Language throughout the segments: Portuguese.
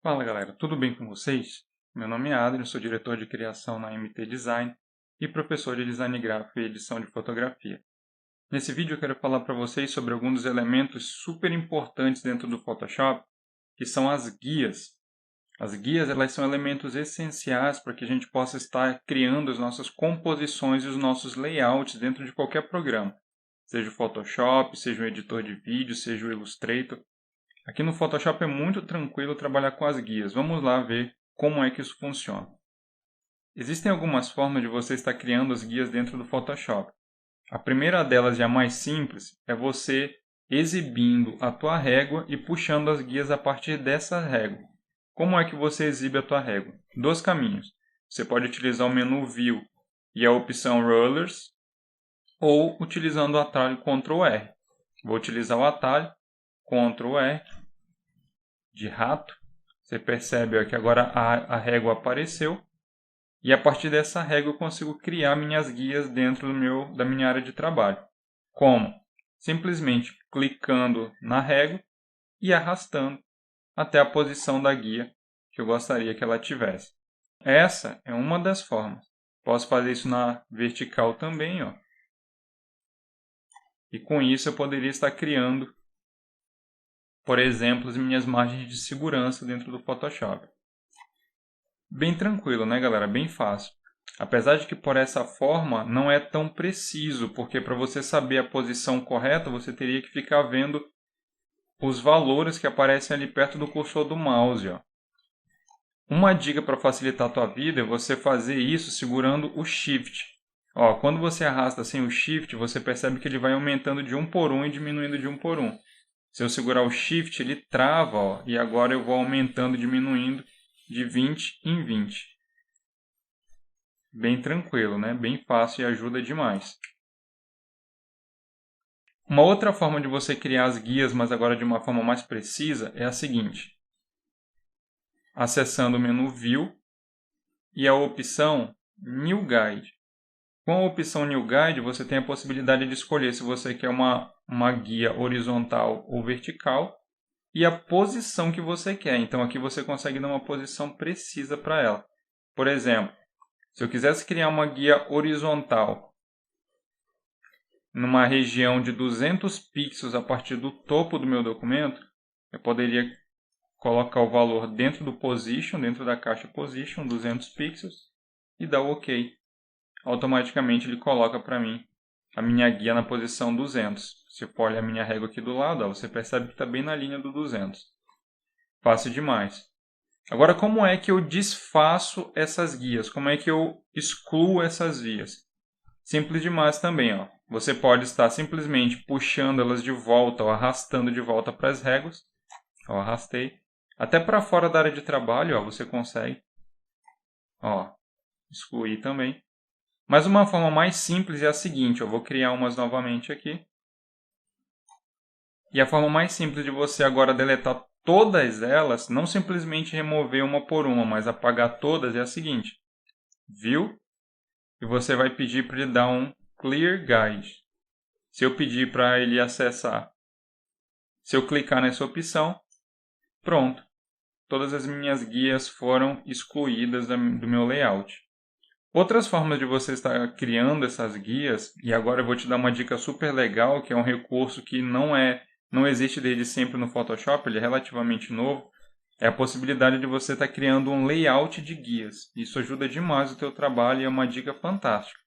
Fala galera, tudo bem com vocês? Meu nome é Adrian, sou diretor de criação na MT Design e professor de design gráfico e edição de fotografia. Nesse vídeo eu quero falar para vocês sobre alguns dos elementos super importantes dentro do Photoshop, que são as guias. As guias elas são elementos essenciais para que a gente possa estar criando as nossas composições e os nossos layouts dentro de qualquer programa, seja o Photoshop, seja o editor de vídeo, seja o Illustrator. Aqui no Photoshop é muito tranquilo trabalhar com as guias. Vamos lá ver como é que isso funciona. Existem algumas formas de você estar criando as guias dentro do Photoshop. A primeira delas, e a mais simples, é você exibindo a tua régua e puxando as guias a partir dessa régua. Como é que você exibe a tua régua? Dois caminhos. Você pode utilizar o menu View e a opção Rollers, ou utilizando o atalho Ctrl R. Vou utilizar o atalho Ctrl R de rato. Você percebe ó, que agora a régua apareceu. E a partir dessa régua eu consigo criar minhas guias dentro da minha área de trabalho. Como? Simplesmente clicando na régua e arrastando até a posição da guia que eu gostaria que ela tivesse. Essa é uma das formas. Posso fazer isso na vertical também. Ó. E com isso eu poderia estar criando, por exemplo, as minhas margens de segurança dentro do Photoshop. Bem tranquilo, né, galera? Bem fácil. Apesar de que por essa forma não é tão preciso, porque para você saber a posição correta, você teria que ficar vendo os valores que aparecem ali perto do cursor do mouse. Ó. Uma dica para facilitar a tua vida é você fazer isso segurando o Shift. Ó, quando você arrasta sem o Shift, você percebe que ele vai aumentando de 1 por 1 e diminuindo de 1 por 1. Se eu segurar o Shift, ele trava, ó, e agora eu vou aumentando e diminuindo de 20 em 20. Bem tranquilo, né? Bem fácil e ajuda demais. Uma outra forma de você criar as guias, mas agora de uma forma mais precisa, é a seguinte. Acessando o menu View e a opção New Guide. Com a opção New Guide, você tem a possibilidade de escolher se você quer uma guia horizontal ou vertical e a posição que você quer. Então aqui você consegue dar uma posição precisa para ela. Por exemplo, se eu quisesse criar uma guia horizontal numa região de 200 pixels a partir do topo do meu documento, eu poderia colocar o valor dentro do Position, dentro da caixa Position, 200 pixels, e dar o OK. Automaticamente ele coloca para mim a minha guia na posição 200. Se eu olhar a minha régua aqui do lado, ó, você percebe que está bem na linha do 200. Fácil demais. Agora, como é que eu desfaço essas guias? Como é que eu excluo essas vias? Simples demais também. Ó. Você pode estar simplesmente puxando elas de volta ou arrastando de volta para as réguas. Eu arrastei. Até para fora da área de trabalho ó, você consegue. Ó, excluir também. Mas uma forma mais simples é a seguinte. Eu vou criar umas novamente aqui. E a forma mais simples de você agora deletar todas elas, não simplesmente remover uma por uma, mas apagar todas, é a seguinte. View. E você vai pedir para ele dar um Clear Guide. Se eu pedir para ele acessar, se eu clicar nessa opção, pronto. Todas as minhas guias foram excluídas do meu layout. Outras formas de você estar criando essas guias, e agora eu vou te dar uma dica super legal, que é um recurso que não existe desde sempre no Photoshop, ele é relativamente novo, é a possibilidade de você estar criando um layout de guias. Isso ajuda demais o teu trabalho e é uma dica fantástica.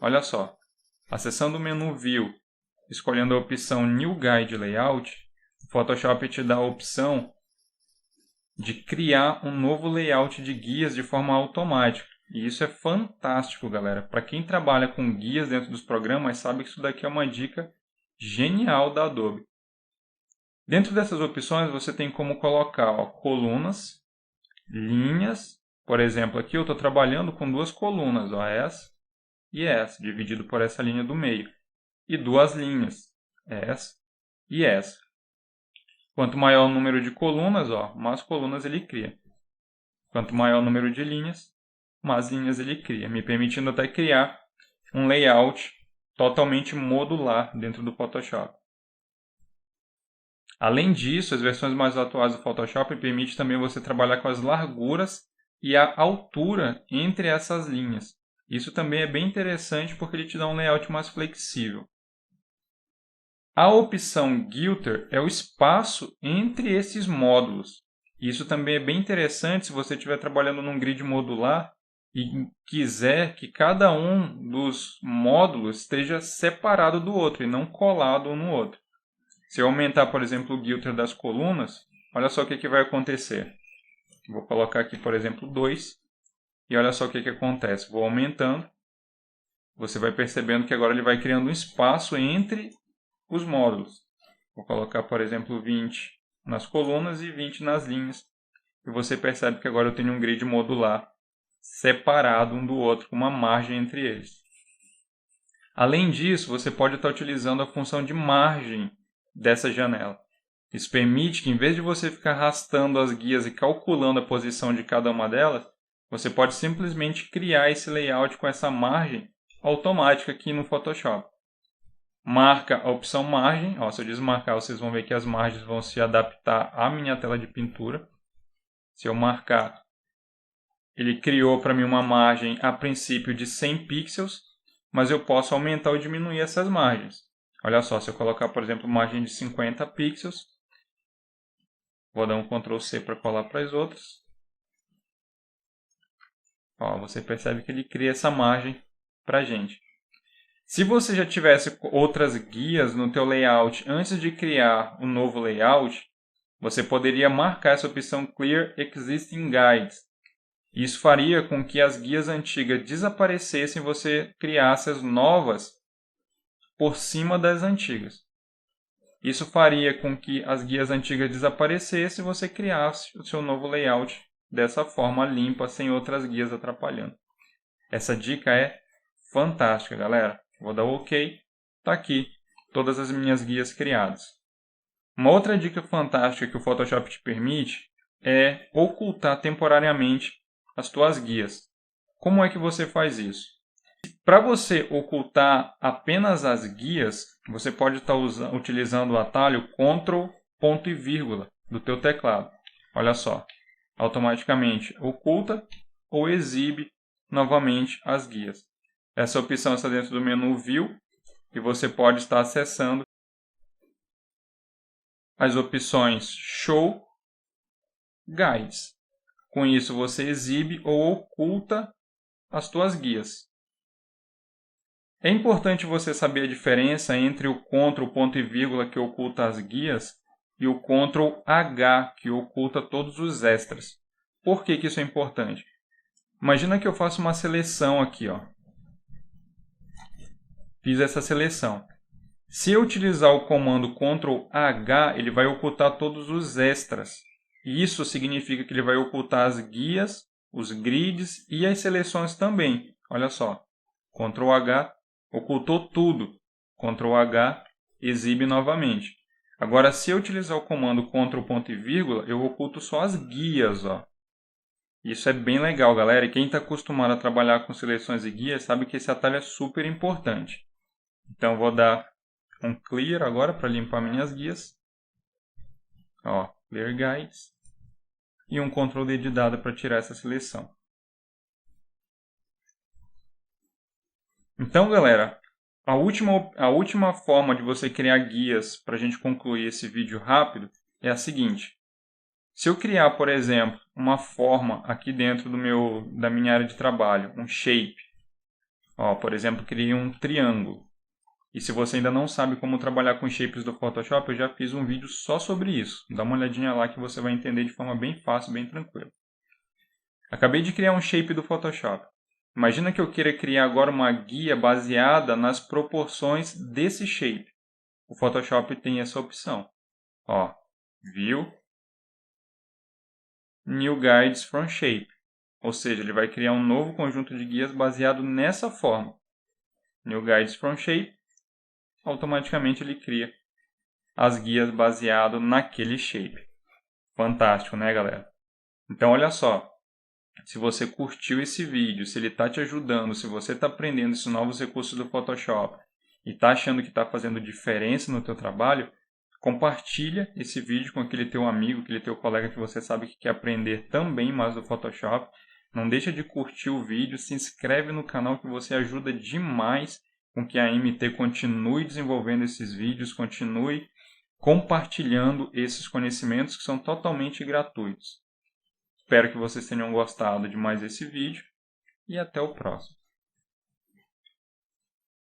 Olha só, acessando o menu View, escolhendo a opção New Guide Layout, o Photoshop te dá a opção de criar um novo layout de guias de forma automática. E isso é fantástico, galera. Para quem trabalha com guias dentro dos programas, sabe que isso daqui é uma dica genial da Adobe. Dentro dessas opções, você tem como colocar ó, colunas, linhas. Por exemplo, aqui eu estou trabalhando com duas colunas, ó, essa e essa, dividido por essa linha do meio. E duas linhas, essa e essa. Quanto maior o número de colunas, ó, mais colunas ele cria. Quanto maior o número de linhas, mais linhas ele cria, me permitindo até criar um layout totalmente modular dentro do Photoshop. Além disso, as versões mais atuais do Photoshop permitem também você trabalhar com as larguras e a altura entre essas linhas. Isso também é bem interessante porque ele te dá um layout mais flexível. A opção Guilter é o espaço entre esses módulos. Isso também é bem interessante se você estiver trabalhando num grid modular e quiser que cada um dos módulos esteja separado do outro e não colado um no outro. Se eu aumentar, por exemplo, o Guilter das colunas, olha só o que vai acontecer. Vou colocar aqui, por exemplo, 2. E olha só o que acontece. Vou aumentando. Você vai percebendo que agora ele vai criando um espaço entre os módulos. Vou colocar, por exemplo, 20 nas colunas e 20 nas linhas. E você percebe que agora eu tenho um grid modular separado um do outro, com uma margem entre eles. Além disso, você pode estar utilizando a função de margem dessa janela. Isso permite que, em vez de você ficar arrastando as guias e calculando a posição de cada uma delas, você pode simplesmente criar esse layout com essa margem automática aqui no Photoshop. Marca a opção margem. Se eu desmarcar, vocês vão ver que as margens vão se adaptar à minha tela de pintura. Se eu marcar, ele criou para mim uma margem a princípio de 100 pixels, mas eu posso aumentar ou diminuir essas margens. Olha só, se eu colocar, por exemplo, margem de 50 pixels, vou dar um Ctrl C para colar para as outras. Você percebe que ele cria essa margem para a gente. Se você já tivesse outras guias no teu layout antes de criar um novo layout, você poderia marcar essa opção Clear Existing Guides. Isso faria com que as guias antigas desaparecessem e você criasse as novas por cima das antigas. Isso faria com que as guias antigas desaparecessem e você criasse o seu novo layout dessa forma limpa, sem outras guias atrapalhando. Essa dica é fantástica, galera. Vou dar OK. Está aqui todas as minhas guias criadas. Uma outra dica fantástica que o Photoshop te permite é ocultar temporariamente as tuas guias. Como é que você faz isso? Para você ocultar apenas as guias, você pode estar utilizando o atalho Ctrl, ponto e vírgula do teu teclado. Olha só, automaticamente oculta ou exibe novamente as guias. Essa opção está dentro do menu View e você pode estar acessando as opções Show, Guides. Com isso você exibe ou oculta as tuas guias. É importante você saber a diferença entre o Ctrl, ponto e vírgula que oculta as guias e o Ctrl H que oculta todos os extras. Por que isso é importante? Imagina que eu faço uma seleção aqui, Fiz essa seleção. Se eu utilizar o comando Ctrl H, ele vai ocultar todos os extras. Isso significa que ele vai ocultar as guias, os grids e as seleções também. Olha só, Ctrl H ocultou tudo. Ctrl H exibe novamente. Agora, se eu utilizar o comando Ctrl ponto e vírgula, eu oculto só as guias. Isso é bem legal, galera. E quem está acostumado a trabalhar com seleções e guias sabe que esse atalho é super importante. Então, vou dar um Clear agora para limpar minhas guias. Clear Guides. E um Ctrl D de dado para tirar essa seleção. Então, galera, a última forma de você criar guias para a gente concluir esse vídeo rápido é a seguinte. Se eu criar, por exemplo, uma forma aqui dentro da minha área de trabalho, um shape. Por exemplo, criei um triângulo. E se você ainda não sabe como trabalhar com shapes do Photoshop, eu já fiz um vídeo só sobre isso. Dá uma olhadinha lá que você vai entender de forma bem fácil, bem tranquila. Acabei de criar um shape do Photoshop. Imagina que eu queira criar agora uma guia baseada nas proporções desse shape. O Photoshop tem essa opção. View, New Guides from Shape. Ou seja, ele vai criar um novo conjunto de guias baseado nessa forma. New Guides from Shape. Automaticamente ele cria as guias baseado naquele shape. Fantástico, né, galera? Então, olha só. Se você curtiu esse vídeo, se ele está te ajudando, se você está aprendendo esses novos recursos do Photoshop e está achando que está fazendo diferença no teu trabalho, Compartilha esse vídeo com aquele teu amigo, aquele teu colega que você sabe que quer aprender também mais do Photoshop. Não deixa de curtir o vídeo, se inscreve no canal que você ajuda demais com que a MT continue desenvolvendo esses vídeos, continue compartilhando esses conhecimentos que são totalmente gratuitos. Espero que vocês tenham gostado de mais esse vídeo e até o próximo.